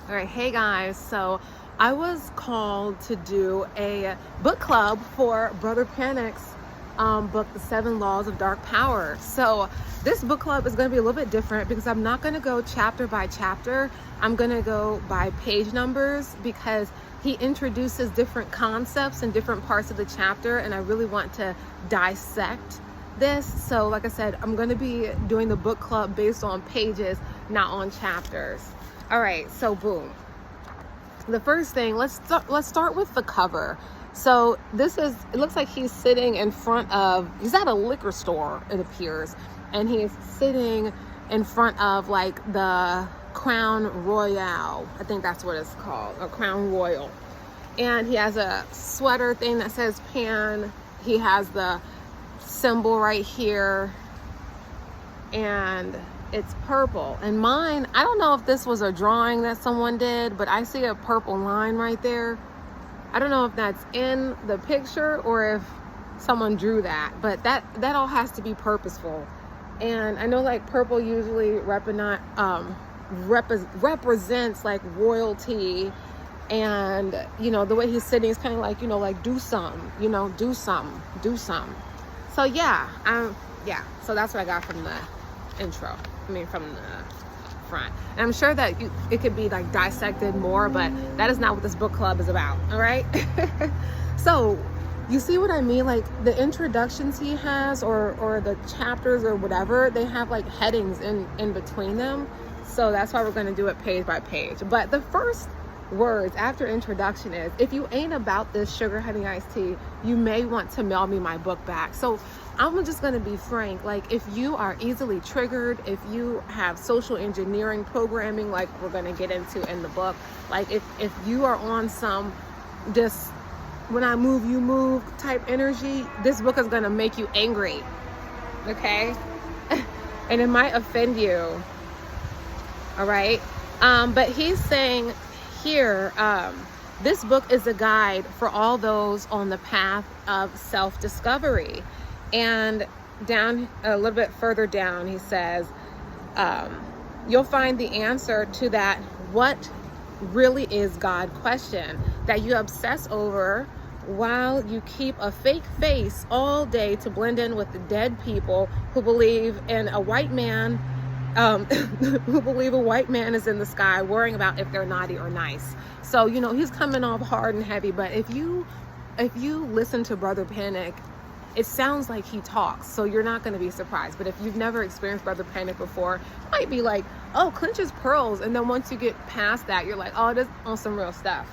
All right, hey guys. So I was called to do a book club for Brother Panic's book, The 7 Laws of Dark Power. So this book club is going to be a little bit different because I'm not going to go chapter by chapter. I'm going to go by page numbers because he introduces different concepts in different parts of the chapter, and I really want to dissect this. So like I said, I'm going to be doing the book club based on pages, not on chapters. All right, so boom. The first thing, let's start with the cover. So it looks like he's sitting in front of, he's at a liquor store, it appears, and he's sitting in front of like the Crown Royale. I think that's what it's called, a Crown Royal. And he has a sweater thing that says Pan. He has the symbol right here, and it's purple. And mine, I don't know if this was a drawing that someone did, but I see a purple line right there. I don't know if that's in the picture or if someone drew that, but that all has to be purposeful. And I know like purple usually represents like royalty, and you know the way he's sitting is kind of like, you know, like do some. So yeah, so that's what I got from the intro. From the front. And I'm sure that it could be like dissected more, but that is not what this book club is about. All right. So you see what I mean? Like the introductions he has, or the chapters or whatever, they have like headings in between them. So that's why we're going to do it page by page. But the first words after introduction is, if you ain't about this sugar honey iced tea, you may want to mail me my book back. So I'm just going to be frank. Like if you are easily triggered, if you have social engineering programming, like we're going to get into in the book, like if you are on some just when I move you move type energy, this book is going to make you angry. Okay. And it might offend you. All right. But he's saying here, this book is a guide for all those on the path of self-discovery. And down a little bit further down, he says, you'll find the answer to that what really is God question that you obsess over while you keep a fake face all day to blend in with the dead people who believe in a white man, who believe a white man is in the sky worrying about if they're naughty or nice. So, you know, he's coming off hard and heavy, but if you listen to Brother Panic, it sounds like he talks, so you're not going to be surprised. But if you've never experienced Brother Panic before, it might be like, oh, clench his pearls. And then once you get past that, you're like, oh, this is on some real stuff.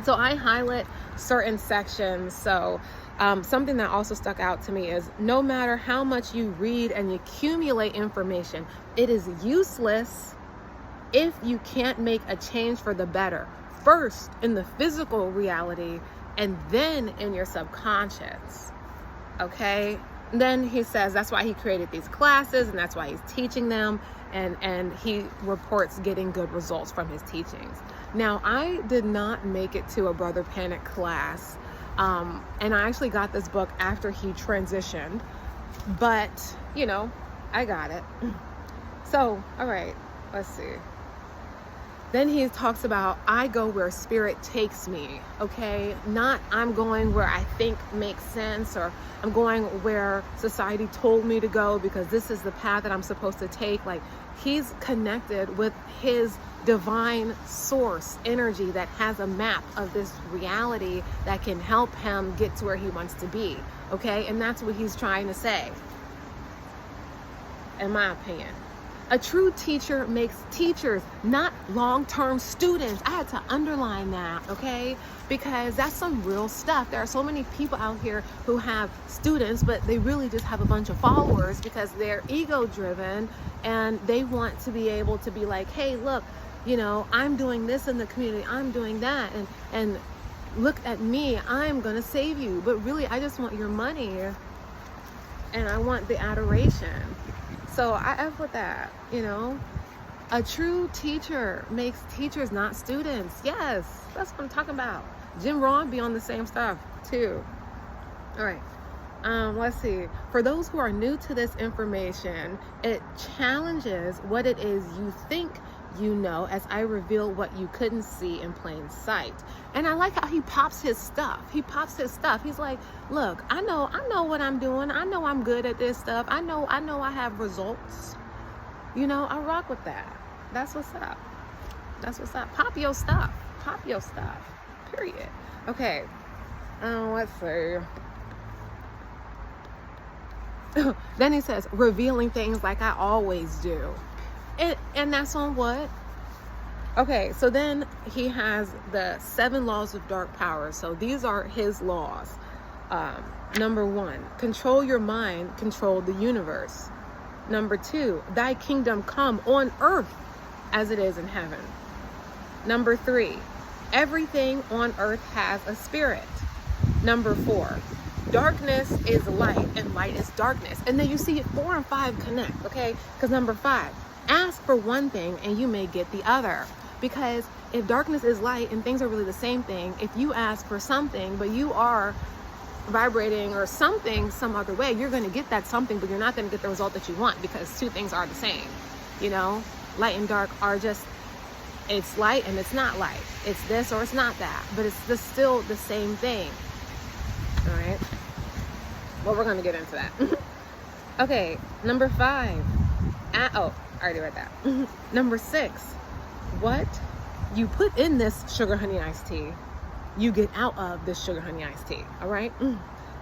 So I highlight certain sections. So something that also stuck out to me is no matter how much you read and you accumulate information, it is useless if you can't make a change for the better, first in the physical reality and then in your subconscious. Okay. Then he says that's why he created these classes, and that's why he's teaching them, and he reports getting good results from his teachings. Now, I did not make it to a Brother Panic class, and I actually got this book after he transitioned, but you know, I got it. So, all right, let's see. Then he talks about, I go where spirit takes me, okay? Not I'm going where I think makes sense, or I'm going where society told me to go because this is the path that I'm supposed to take. Like he's connected with his divine source energy that has a map of this reality that can help him get to where he wants to be, okay? And that's what he's trying to say, in my opinion. A true teacher makes teachers, not long-term students. I had to underline that, okay? Because that's some real stuff. There are so many people out here who have students, but they really just have a bunch of followers because they're ego-driven and they want to be able to be like, hey, look, you know, I'm doing this in the community, I'm doing that, and look at me, I'm gonna save you. But really, I just want your money and I want the adoration. So I F with that, you know. A true teacher makes teachers, not students. Yes, that's what I'm talking about. Jim Rohn be on the same stuff too. All right. Let's see. For those who are new to this information, it challenges what it is you think you know, as I reveal what you couldn't see in plain sight. And I like how he pops his stuff. He pops his stuff. He's like, look, I know what I'm doing. I know I'm good at this stuff. I know I have results. You know, I rock with that. That's what's up. That's what's up. Pop your stuff. Pop your stuff. Period. Okay. Let's see. Then he says, revealing things like I always do. And that's on what? Okay, so then he has the 7 laws of dark power. So these are his laws. Number 1, control your mind, control the universe. Number 2, thy kingdom come on earth as it is in heaven. Number 3, everything on earth has a spirit. Number 4, darkness is light and light is darkness. And then you see 4 and 5 connect, okay? Because number 5, ask for one thing and you may get the other. Because if darkness is light and things are really the same thing, if you ask for something, but you are vibrating or something some other way, you're going to get that something, but you're not going to get the result that you want, because 2 things are the same. You know, light and dark are just, it's light and it's not light. It's this or it's not that, but it's still the same thing. All right. Well, we're going to get into that. Okay. Number 5. Oh, I already read that. Number 6. What you put in this sugar honey iced tea, you get out of this sugar honey iced tea. All right.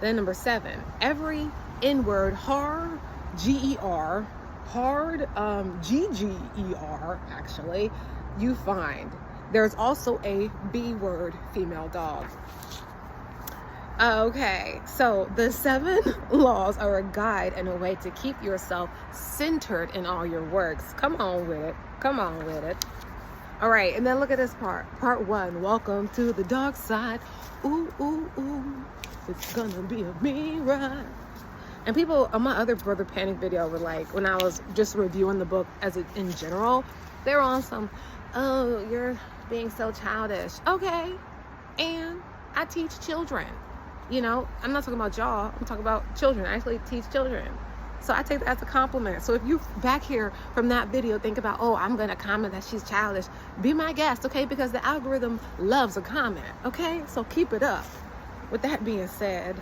Then number 7, every N-word hard, G-E-R, hard, G-G-E-R, actually, you find. There's also a B-word female dog. Okay, so the 7 laws are a guide and a way to keep yourself centered in all your works. Come on with it. Come on with it. All right, and then look at this part. Part 1, welcome to the dark side. Ooh, ooh, ooh, it's gonna be a me ride. And people on my other Brother Panic video were like, when I was just reviewing the book in general, they were on some, oh, you're being so childish. Okay, and I teach children. You know, I'm not talking about y'all. I'm talking about children. I actually teach children. So I take that as a compliment. So if you back here from that video think about, oh, I'm going to comment that she's childish, be my guest, okay? Because the algorithm loves a comment, okay? So keep it up. With that being said,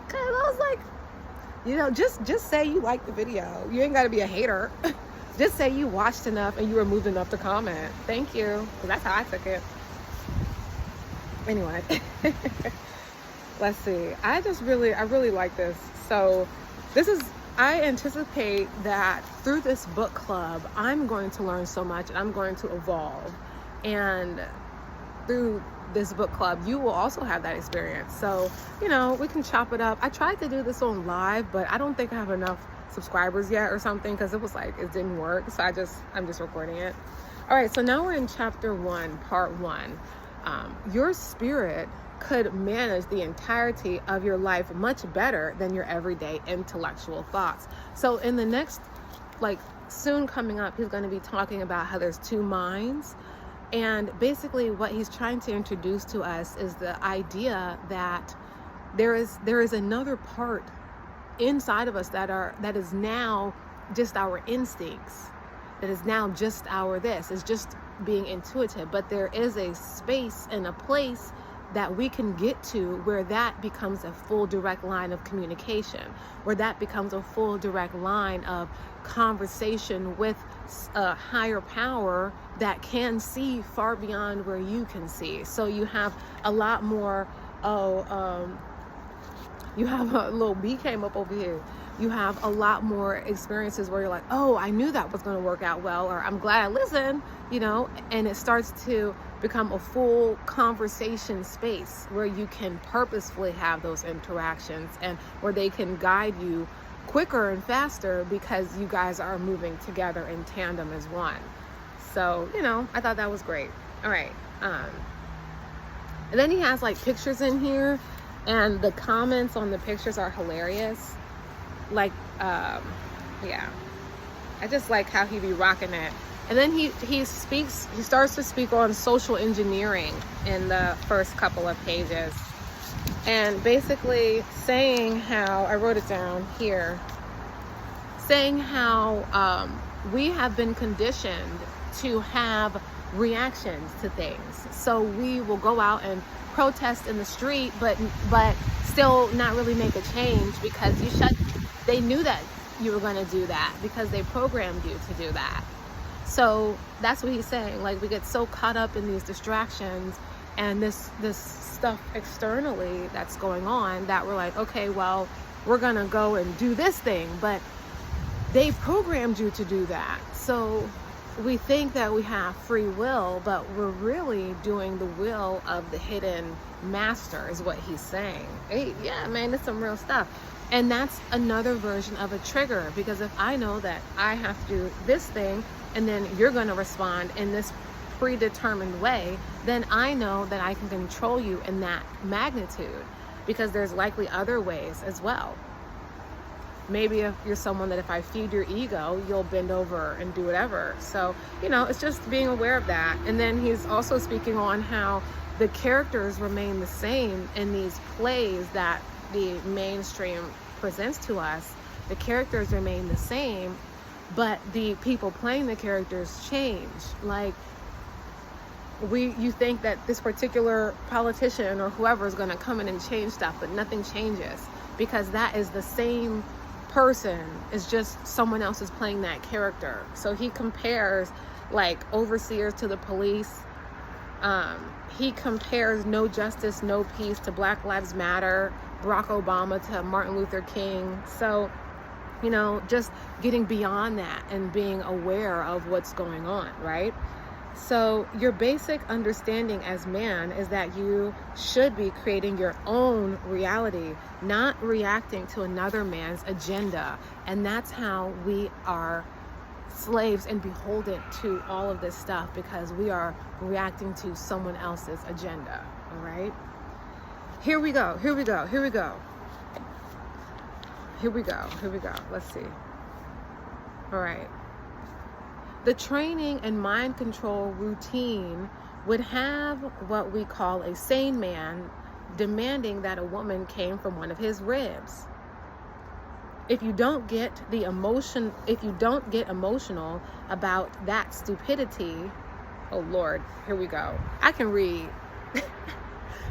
because I was like, you know, just say you like the video. You ain't got to be a hater. Just say you watched enough and you were moved enough to comment. Thank you. Because that's how I took it. Anyway. Let's see. I really like this. So I anticipate that through this book club, I'm going to learn so much and I'm going to evolve. And through this book club, you will also have that experience. So, you know, we can chop it up. I tried to do this on live, but I don't think I have enough subscribers yet or something, because it was like, it didn't work. So I'm just recording it. All right. So now we're in chapter 1, part 1. Your spirit could manage the entirety of your life much better than your everyday intellectual thoughts. So in the next, like soon coming up, he's going to be talking about how there's 2 minds. And basically what he's trying to introduce to us is the idea that there is another part inside of us that is now just our instincts, that is now just our this, is just being intuitive. But there is a space and a place that we can get to where that becomes a full direct line of communication, where that becomes a full direct line of conversation with a higher power that can see far beyond where you can see. So you have a lot more, you have a little bee came up over here. You have a lot more experiences where you're like, oh, I knew that was going to work out well, or I'm glad I listened, you know, and it starts to become a full conversation space where you can purposefully have those interactions and where they can guide you quicker and faster because you guys are moving together in tandem as one. So, you know, I thought that was great. All right. And then he has like pictures in here, and the comments on the pictures are hilarious. Like, yeah, I just like how he be rocking it. And then he starts to speak on social engineering in the first couple of pages, and basically saying how, I wrote it down here, saying how we have been conditioned to have reactions to things. So we will go out and protest in the street, but still not really make a change because they knew that you were going to do that because they programmed you to do that. So that's what he's saying. Like, we get so caught up in these distractions and this stuff externally that's going on that we're like, okay, well, we're going to go and do this thing, but they programmed you to do that. So we think that we have free will, but we're really doing the will of the hidden master, is what he's saying. Hey, yeah, man, it's some real stuff. And that's another version of a trigger, because if I know that I have to do this thing and then you're going to respond in this predetermined way, then I know that I can control you in that magnitude, because there's likely other ways as well. Maybe if you're someone that if I feed your ego, you'll bend over and do whatever. So, it's just being aware of that. And then he's also speaking on how the characters remain the same in these plays that the mainstream presents to us. The characters remain the same, but the people playing the characters change. Like, you think that this particular politician or whoever is going to come in and change stuff, but nothing changes, because that is the same person. It's just someone else is playing that character. So he compares like overseers to the police. He compares no justice, no peace to Black Lives Matter, Barack Obama to Martin Luther King. So, just getting beyond that and being aware of what's going on, right? So your basic understanding as man is that you should be creating your own reality, not reacting to another man's agenda. And that's how we are slaves and beholden to all of this stuff, because we are reacting to someone else's agenda. All right. Here we go. Let's see. All right. The training and mind control routine would have what we call a sane man demanding that a woman came from one of his ribs. If you don't get emotional about that stupidity, oh Lord, here we go. I can read.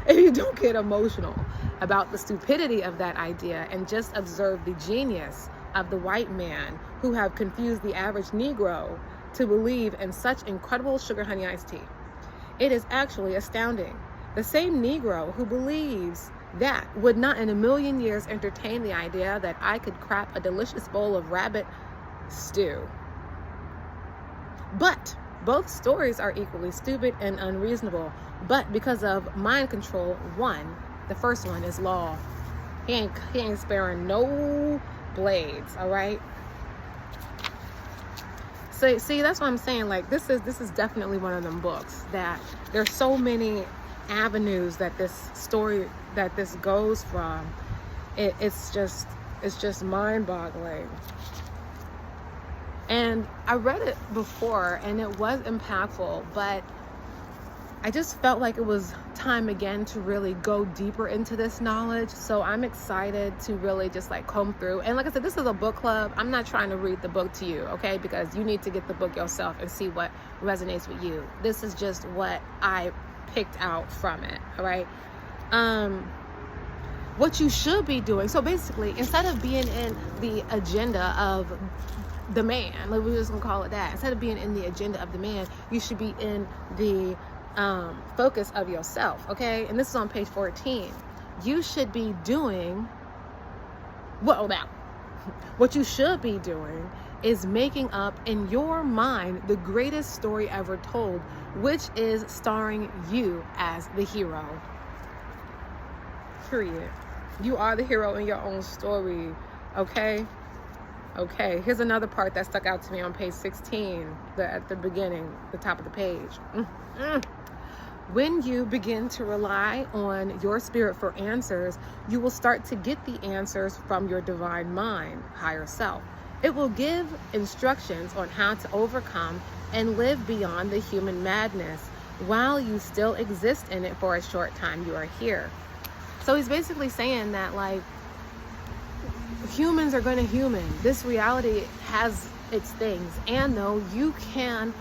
If you don't get emotional about the stupidity of that idea and just observe the genius of the white man who have confused the average Negro to believe in such incredible sugar honey iced tea, it is actually astounding. The same Negro who believes that would not in a million years entertain the idea that I could crap a delicious bowl of rabbit stew. But both stories are equally stupid and unreasonable. But because of mind control, the first one is law. He ain't sparing no blades, all right? So see, that's what I'm saying. Like, this is definitely one of them books that there's so many avenues that this goes from. It's just mind-boggling. And I read it before and it was impactful, but I just felt like it was time again to really go deeper into this knowledge. So I'm excited to really just like comb through. And like I said, this is a book club. I'm not trying to read the book to you, okay? Because you need to get the book yourself and see what resonates with you. This is just what I picked out from it, all right? What you should be doing. So basically, instead of being in the agenda of the man, like we're just gonna call it that, instead of being in the agenda of the man, you should be in the focus of yourself, okay? And this is on page 14. You should be doing, what you should be doing is making up in your mind the greatest story ever told, which is starring you as the hero. Period. You are the hero in your own story, okay? Okay, here's another part that stuck out to me on page 16, at the beginning, the top of the page. When you begin to rely on your spirit for answers, you will start to get the answers from your divine mind, higher self. It will give instructions on how to overcome and live beyond the human madness while you still exist in it for a short time you are here. So he's basically saying that, like, humans are going to human. This reality has its things. And though you can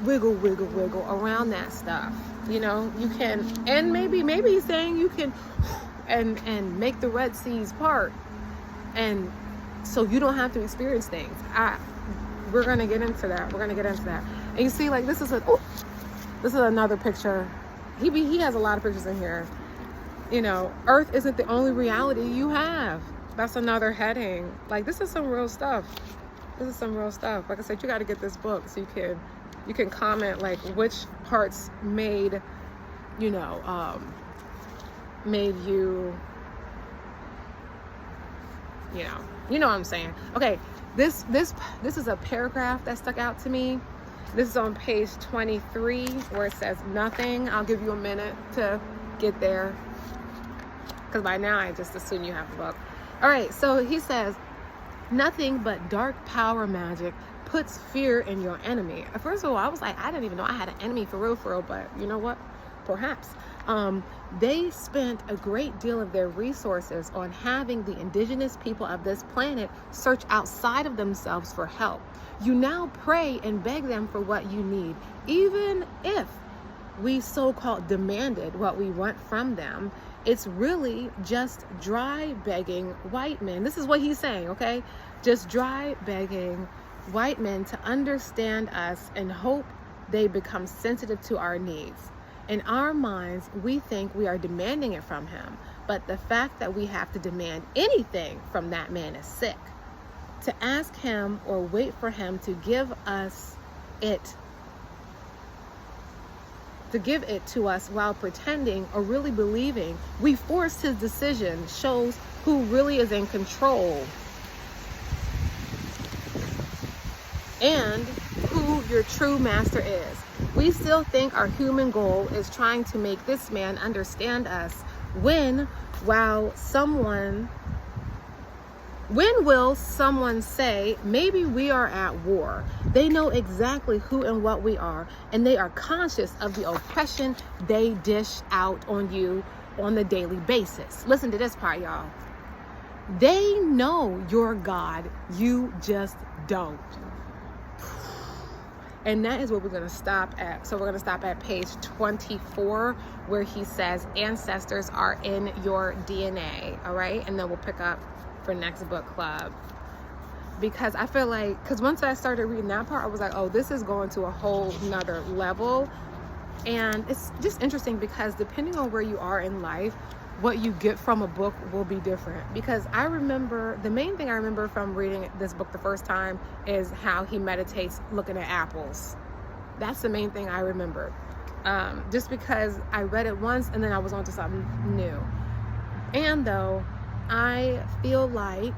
wiggle, wiggle, wiggle around that stuff. You know, you can, and maybe he's saying you can, and make the Red Seas part, and so you don't have to experience things. We're gonna get into that. And you see, like, this is another picture. He has a lot of pictures in here. You know, Earth isn't the only reality you have. That's another heading. Like, this is some real stuff. Like I said, you got to get this book so you can comment, like, which parts made you, you know what I'm saying. Okay, this is a paragraph that stuck out to me. This is on page 23 where it says nothing. I'll give you a minute to get there, because by now I just assume you have the book. All right, so he says, nothing but dark power magic puts fear in your enemy. First of all, I was like, I didn't even know I had an enemy for real, but you know what? Perhaps. They spent a great deal of their resources on having the indigenous people of this planet search outside of themselves for help. You now pray and beg them for what you need, even if we so-called demanded what we want from them. It's really just dry begging white men. This is what he's saying, okay? Just dry begging white men to understand us and hope they become sensitive to our needs. In our minds, we think we are demanding it from him, but the fact that we have to demand anything from that man is sick. To ask him or wait for him to give it to us while pretending or really believing we forced his decision shows who really is in control and who your true master is. We still think our human goal is trying to make this man understand us. When will someone say, maybe we are at war? They know exactly who and what we are, and they are conscious of the oppression they dish out on you on the daily basis. Listen to this part, y'all. They know your God, you just don't. And that is what we're going to stop at. So we're going to stop at page 24, where he says ancestors are in your DNA. All right. And then we'll pick up for next book club. Because I feel like, because once I started reading that part, I was like, oh, this is going to a whole nother level. And it's just interesting because depending on where you are in life, what you get from a book will be different. Because I remember, the main thing I remember from reading this book the first time is how he meditates looking at apples. That's the main thing I remember. Just because I read it once and then I was on to something new. And though I feel like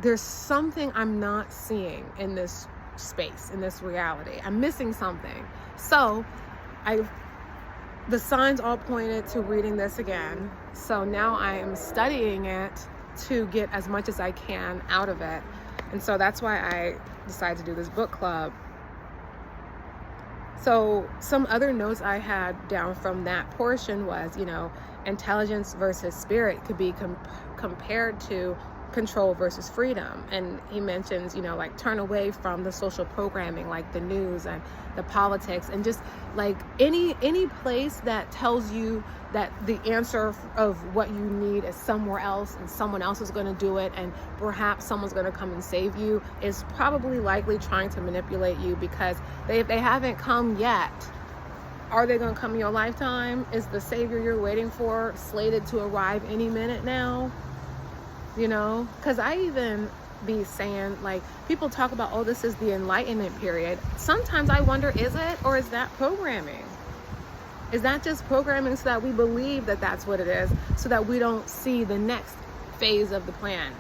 there's something I'm not seeing in this space, in this reality. I'm missing something. So the signs all pointed to reading this again. So now I am studying it to get as much as I can out of it. And so that's why I decided to do this book club. So some other notes I had down from that portion was, intelligence versus spirit could be compared to control versus freedom. And he mentions, like turn away from the social programming, like the news and the politics, and just like any place that tells you that the answer of what you need is somewhere else and someone else is going to do it, and perhaps someone's going to come and save you, is probably likely trying to manipulate you, because if they haven't come yet, are they going to come in your lifetime? Is the savior you're waiting for slated to arrive any minute now? Because I even be saying, like, people talk about, oh, this is the Enlightenment period. Sometimes I wonder, is it, or is that programming? Is that just programming so that we believe that that's what it is, so that we don't see the next phase of the plan?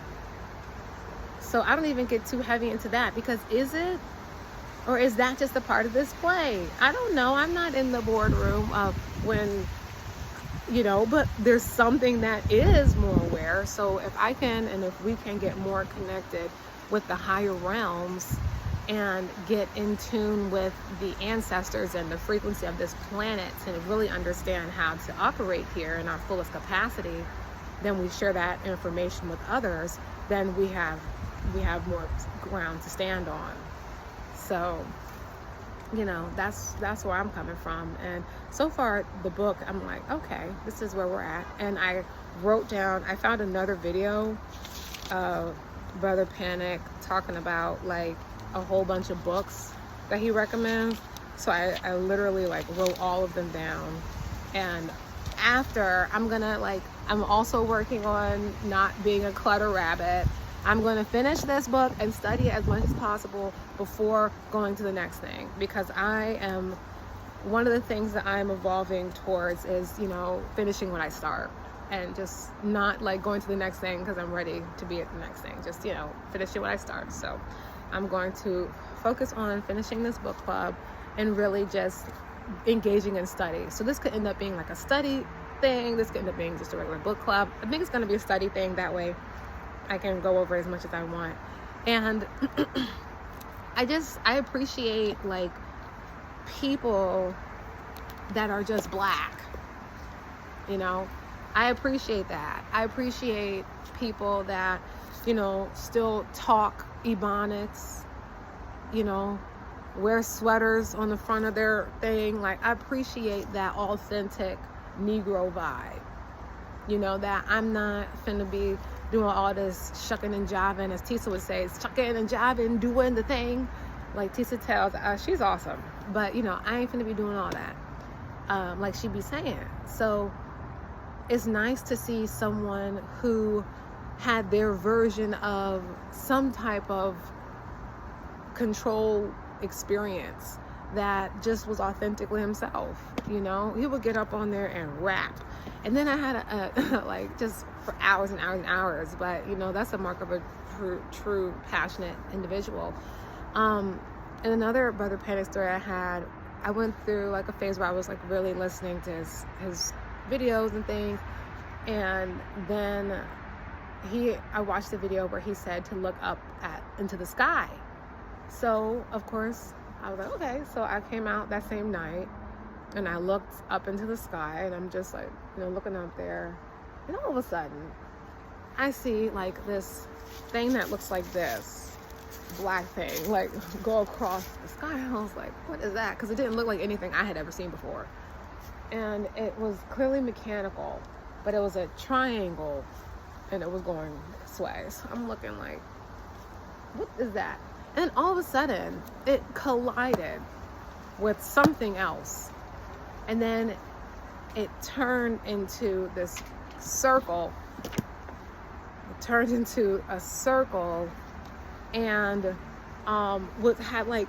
So I don't even get too heavy into that, because is it, or is that just a part of this play? I don't know. I'm not in the boardroom of when, but there's something that is more aware. So if I can, and if we can get more connected with the higher realms and get in tune with the ancestors and the frequency of this planet, and really understand how to operate here in our fullest capacity, then we share that information with others, then we have more ground to stand on. So, you know, that's where I'm coming from. And so far the book, I'm like, okay, this is where we're at. And I found another video of Brother Panic talking about like a whole bunch of books that he recommends. So I literally like wrote all of them down. And after, I'm also working on not being a clutter rabbit. I'm going to finish this book and study as much as possible before going to the next thing, because one of the things that I'm evolving towards is, you know, finishing what I start, and just not like going to the next thing because I'm ready to be at the next thing, just, you know, finishing what I start. So I'm going to focus on finishing this book club and really just engaging in study. So this could end up being like a study thing. This could end up being just a regular book club. I think it's going to be a study thing. That way I can go over as much as I want. And I appreciate like people that are just black, you know. I appreciate that. I appreciate people that, you know, still talk Ebonics, you know, wear sweaters on the front of their thing. Like, I appreciate that authentic Negro vibe, you know, that I'm not finna be doing all this shucking and jiving, as Tisa would say, shucking and jiving, doing the thing. Like Tisa tells, she's awesome, but, you know, I ain't finna be doing all that, like she be saying. So it's nice to see someone who had their version of some type of control experience that just was authentically himself. You know, he would get up on there and rap, and then I had like just for hours and hours and hours. But, you know, that's a mark of a true passionate individual. And another Brother Panic story I went through like a phase where I was like really listening to his videos and things, and then I watched the video where he said to look up into the sky. So of course I was like, okay. So I came out that same night and I looked up into the sky, and I'm just like, you know, looking up there, and all of a sudden I see like this thing that looks like this black thing like go across the sky. And I was like, what is that? Because it didn't look like anything I had ever seen before. And it was clearly mechanical, but it was a triangle and it was going this way. So I'm looking like, what is that? And then all of a sudden it collided with something else, and then it turned into this circle. It turned into a circle, and had like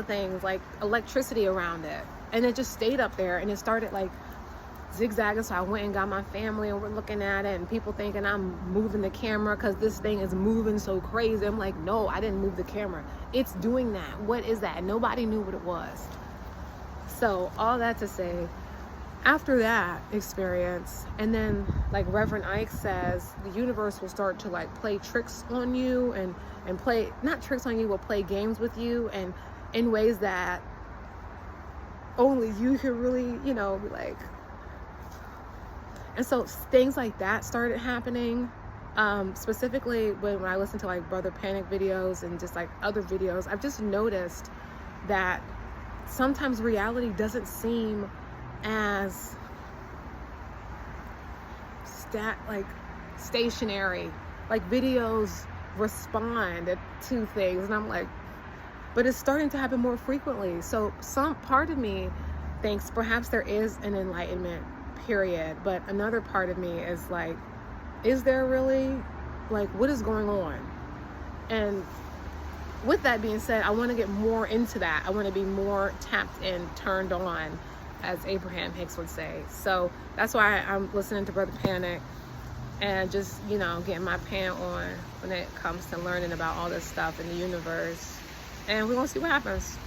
things like electricity around it. And it just stayed up there, and it started like zigzagging. So I went and got my family, and we're looking at it, and people thinking I'm moving the camera because this thing is moving so crazy. I'm like, no, I didn't move the camera. It's doing that. What is that? And nobody knew what it was. So all that to say, after that experience, and then like Reverend Ike says, the universe will start to like play tricks on you and play, not tricks on you, will play games with you, and in ways that only you can really, you know, be like. And so things like that started happening, specifically when I listened to like Brother Panic videos and just like other videos. I've just noticed that sometimes reality doesn't seem as stationary. Like videos respond to things, and I'm like, but it's starting to happen more frequently. So some part of me thinks perhaps there is an enlightenment period, but another part of me is like, is there really? Like, what is going on? And with that being said, I want to get more into that. I want to be more tapped in, turned on, as Abraham Hicks would say. So that's why I'm listening to Brother Panic and just, you know, getting my pan on when it comes to learning about all this stuff in the universe. And we're going to see what happens.